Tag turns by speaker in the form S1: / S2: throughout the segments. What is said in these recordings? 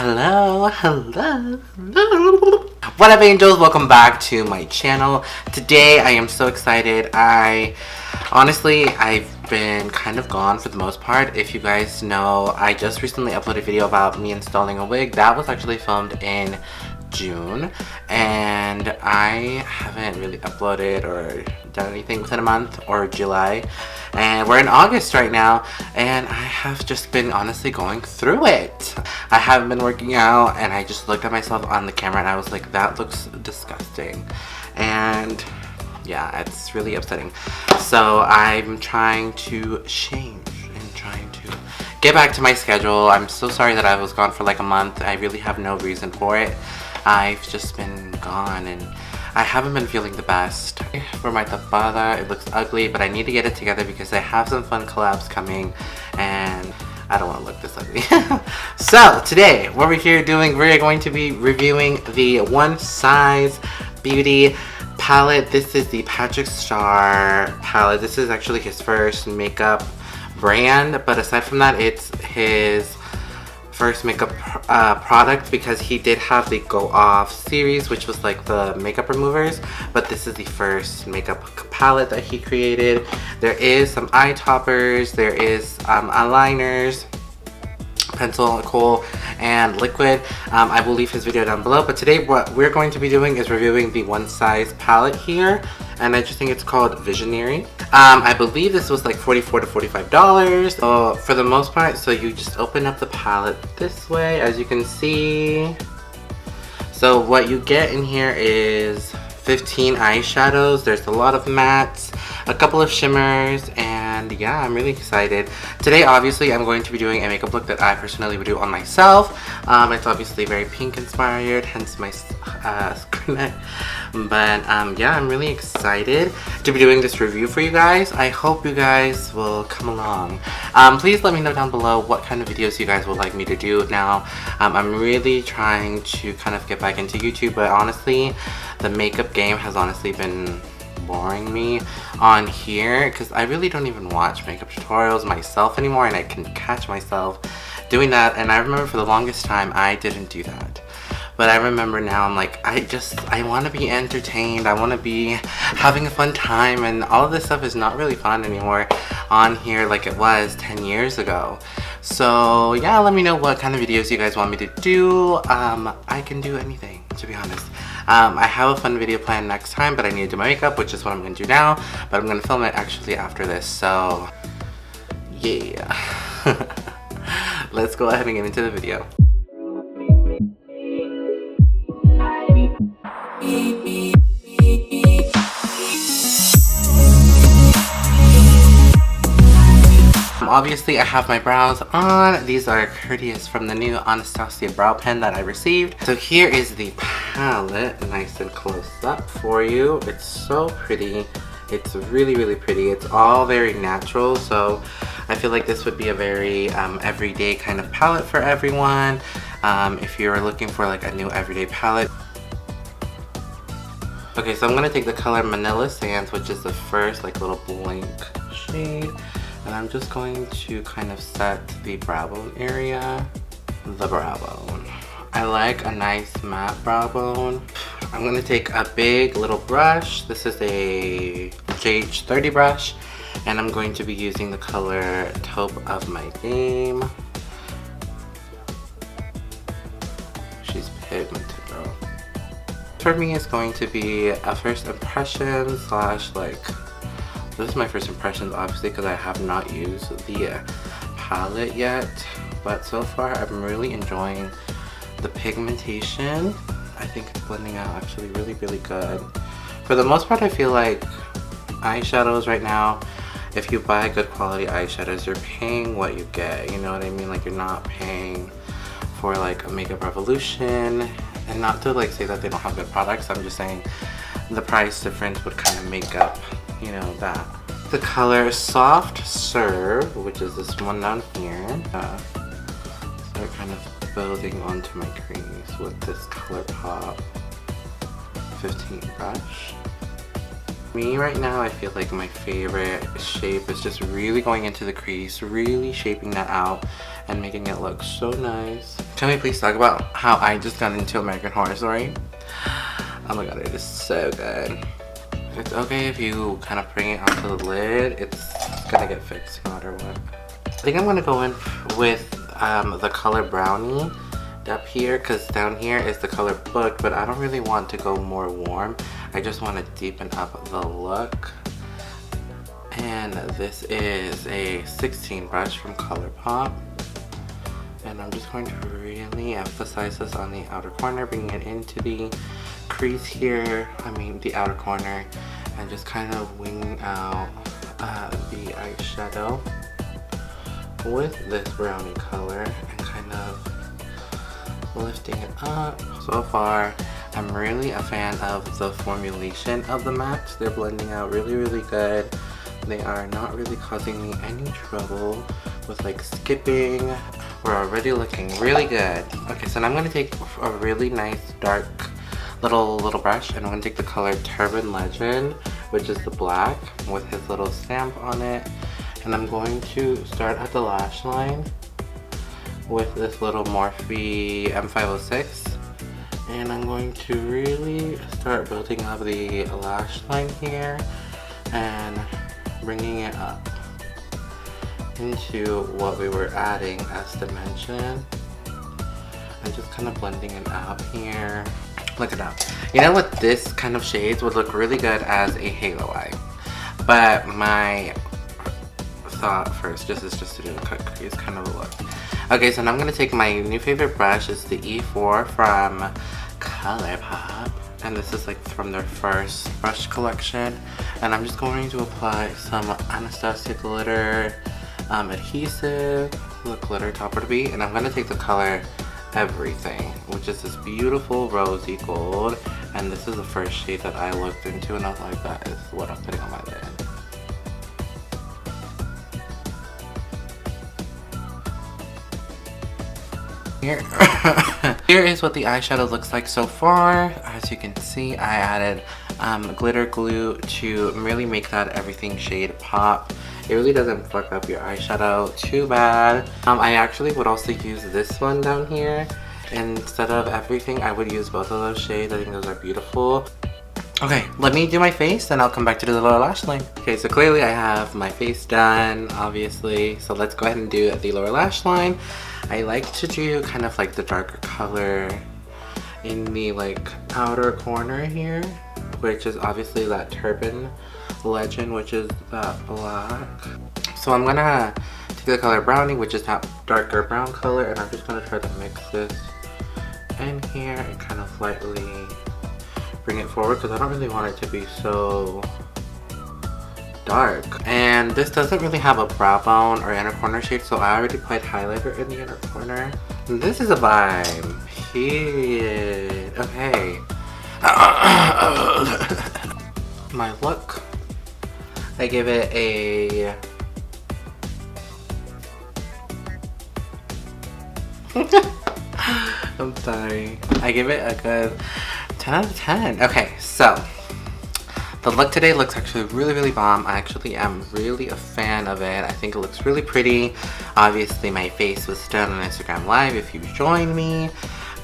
S1: Hello. What up, angels? Welcome back to my channel. Today I am so excited. I've been kind of gone for the most part. If you guys know, I just recently uploaded a video about me installing a wig. That was actually filmed in June, and I haven't really uploaded or done anything within a month, or July, and we're in August right now, and I have just been honestly going through it. I haven't been working out, and I just looked at myself on the camera and I was like, that looks disgusting. And yeah, it's really upsetting. So I'm trying to change and trying to get back to my schedule. I'm so sorry that I was gone for like a month. I really have no reason for it. I've just been gone and I haven't been feeling the best. For my tapada, it looks ugly, but I need to get it together because I have some fun collabs coming and I don't want to look this ugly. So today, what we're here doing, we're going to be reviewing the One Size Beauty palette. This is the Patrick Starr palette. This is actually his first makeup brand, but aside from that, it's his first makeup product, because he did have the Go Off series, which was like the makeup removers, but this is the first makeup palette that he created. There is some eye toppers, there is eyeliners, pencil, kohl, and liquid. I will leave his video down below, but today what we're going to be doing is reviewing the One Size palette here, and I just think it's called Visionary. I believe this was like $44 to $45. So for the most part, so you just open up the palette this way, as you can see. So what you get in here is 15 eyeshadows. There's a lot of mattes, a couple of shimmers, and yeah, I'm really excited. Today, obviously, I'm going to be doing a makeup look that I personally would do on myself. It's obviously very pink inspired, hence my screw neck. But yeah, I'm really excited to be doing this review for you guys. I hope you guys will come along. Please let me know down below what kind of videos you guys would like me to do now. I'm really trying to kind of get back into YouTube, but honestly, the makeup game has honestly been boring me on here, because I really don't even watch makeup tutorials myself anymore, and I can catch myself doing that. And I remember for the longest time I didn't do that, but I remember now I'm like, I want to be entertained, I want to be having a fun time, and all of this stuff is not really fun anymore on here like it was 10 years ago. So yeah, let me know what kind of videos you guys want me to do. I can do anything, to be honest. I have a fun video planned next time, but I need to do my makeup, which is what I'm going to do now, but I'm going to film it actually after this, so yeah. Let's go ahead and get into the video. Obviously, I have my brows on. These are Courteous from the new Anastasia brow pen that I received. So here is the palette, nice and close up for you. It's so pretty. It's really, really pretty. It's all very natural, so I feel like this would be a very everyday kind of palette for everyone. If you're looking for like a new everyday palette. Okay, so I'm gonna take the color Manila Sands, which is the first like little blank shade. And I'm just going to kind of set the brow bone area. The brow bone. I like a nice matte brow bone. I'm going to take a big little brush. This is a GH30 brush. And I'm going to be using the color Taupe of My Game. She's pigmented, girl. For me, it's going to be a first impression slash like... This is my first impressions, obviously, because I have not used the palette yet, but so far I'm really enjoying the pigmentation. I think it's blending out actually really, really good. For the most part, I feel like eyeshadows right now, if you buy good quality eyeshadows, you're paying what you get, you know what I mean? Like, you're not paying for like a Makeup Revolution, and not to like say that they don't have good products, I'm just saying the price difference would kind of make up, you know, that. The color Soft Serve, which is this one down here. So kind of building onto my crease with this ColourPop 15 brush. Me right now, I feel like my favorite shape is just really going into the crease, really shaping that out and making it look so nice. Can we please talk about how I just got into American Horror Story? Oh my god, it is so good. It's okay if you kind of bring it onto the lid. It's gonna get fixed no matter what. I think I'm gonna go in with the color Brownie up here, because down here is the color Booked, but I don't really want to go more warm. I just want to deepen up the look. And this is a 16 brush from ColourPop. And I'm just going to really emphasize this on the outer corner, bringing it into the crease here, the outer corner, and just kind of winging out the eyeshadow with this brownie color and kind of lifting it up. So far, I'm really a fan of the formulation of the mattes. They're blending out really, really good. They are not really causing me any trouble with like skipping. We're already looking really good. Okay, so now I'm gonna take a really nice dark little brush, and I'm gonna take the color Turban Legend, which is the black with his little stamp on it. And I'm going to start at the lash line with this little Morphe M506. And I'm going to really start building up the lash line here and bringing it up into what we were adding as dimension. And just kind of blending it out here. Look at that. You know what, this kind of shades would look really good as a halo eye. But my thought first is just to do a cut crease kind of a look. Okay, so now I'm going to take my new favorite brush. It's the E4 from ColourPop. And this is like from their first brush collection. And I'm just going to apply some Anastasia glitter adhesive, the glitter topper to be. And I'm going to take the color Everything, which is this beautiful rosy gold. And this is the first shade that I looked into, and I was like, that is what I'm putting on my lid. Here is what the eyeshadow looks like so far. As you can see, I added glitter glue to really make that Everything shade pop. It really doesn't fuck up your eyeshadow too bad. I actually would also use this one down here. Instead of Everything, I would use both of those shades. I think those are beautiful. Okay, let me do my face and I'll come back to do the lower lash line. Okay, so clearly I have my face done, obviously. So let's go ahead and do the lower lash line. I like to do kind of like the darker color in the like outer corner here, which is obviously that Turban Legend, which is that black. So I'm gonna take the color Brownie, which is that darker brown color, and I'm just gonna try to mix this in here and kind of lightly bring it forward because I don't really want it to be so dark. And this doesn't really have a brow bone or inner corner shade, so I already applied highlighter in the inner corner. And this is a vibe. Period. Okay. My look, I give it a I'm sorry. I give it a good 10 out of 10. Okay, so the look today looks actually really, really bomb. I actually am really a fan of it. I think it looks really pretty. Obviously, my face was done on Instagram Live if you joined me.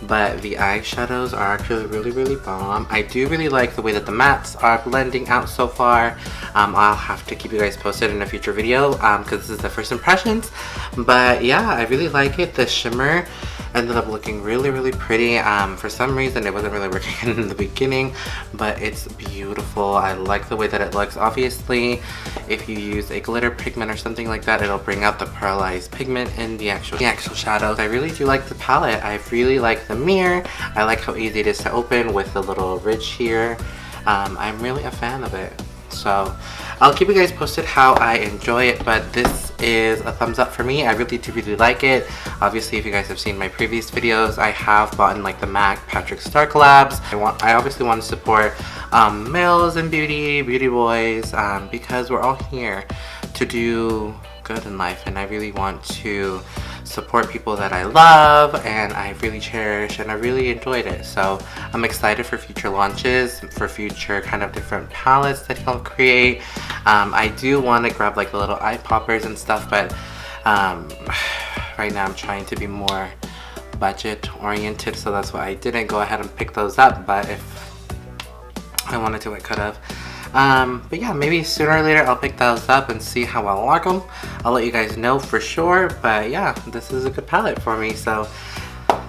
S1: But the eyeshadows are actually really, really bomb. I do really like the way that the mattes are blending out so far. I'll have to keep you guys posted in a future video because this is the first impressions. But yeah, I really like it. The shimmer ended up looking really, really pretty. For some reason, it wasn't really working in the beginning, but it's beautiful. I like the way that it looks. Obviously, if you use a glitter pigment or something like that, it'll bring out the pearlized pigment in the actual shadows. I really do like the palette. I really like the mirror. I like how easy it is to open with the little ridge here. I'm really a fan of it. So I'll keep you guys posted how I enjoy it, but this is a thumbs up for me. I really do like it. Obviously, if you guys have seen my previous videos, I have bought like the MAC Patrick Star collabs. I obviously want to support males in beauty boys, because we're all here to do good in life, and I really want to support people that I love and I really cherish, and I really enjoyed it. So I'm excited for future launches, for future kind of different palettes that he'll create. I do want to grab like the little eye poppers and stuff, but right now I'm trying to be more budget oriented, so that's why I didn't go ahead and pick those up, but if I wanted to, I could have. But yeah, maybe sooner or later I'll pick those up and see how I like them. I'll let you guys know for sure, but yeah, this is a good palette for me, so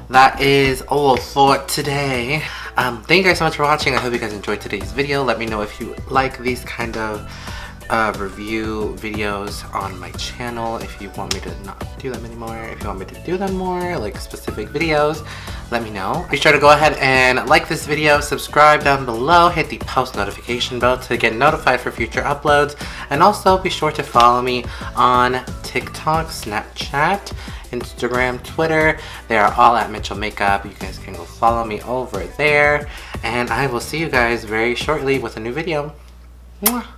S1: that is all for today. Thank you guys so much for watching. I hope you guys enjoyed today's video. Let me know if you like these kind of review videos on my channel, if you want me to not do them anymore, if you want me to do them more, like specific videos, let me know. Be sure to go ahead and like this video, subscribe down below, hit the post notification bell to get notified for future uploads, and also be sure to follow me on TikTok, Snapchat, Instagram, Twitter. They are all at Mitchelmakeup. You guys can go follow me over there, and I will see you guys very shortly with a new video. Mwah.